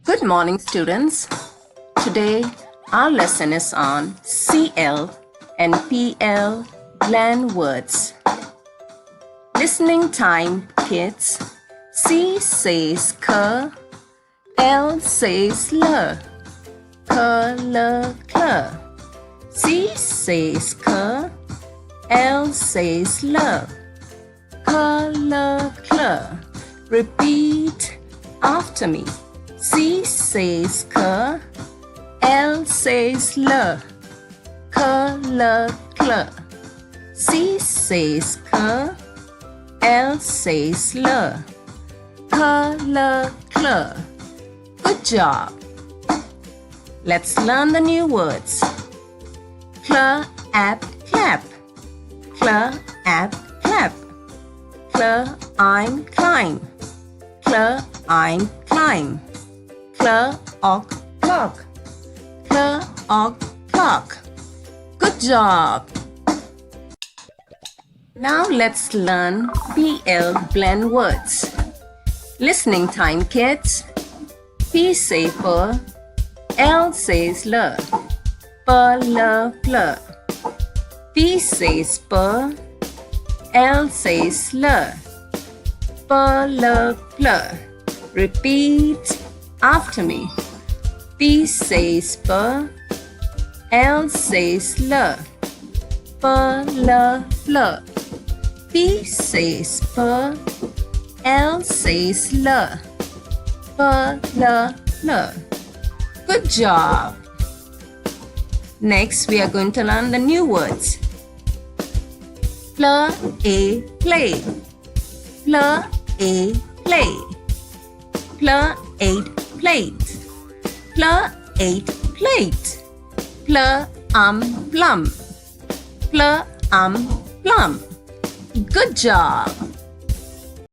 Good morning, students. Today, our lesson is on CL and PL blend words. Listening time, kids. C says k, L says l, k, l, kl. C says k, L says l, k, l, kl. Repeat after me. C says k, L says l, k, l, kl. C says k, L says l, k, l, kl. Good job. Let's learn the new words. Cl, at, clap. Cl, at, clap. Cl, I'm, climb. Cl, I'm, climb. Cl, og, clock. Cl, og, clock. Good job. Now let's learn PL blend words. Listening time, kids. P say per, L says l, per, l, pl. P says per, L says l, per, l, pl. Repeat after me. P says per, L says l, per, l, pl. P says per, L says l, per, l, pl. Good job. Next, we are going to learn the new words. Pl, a, play. Pl, a, play. Pl, ate, plate. Pl, ate, plate. Pl, plum. Pl, plum. Good job.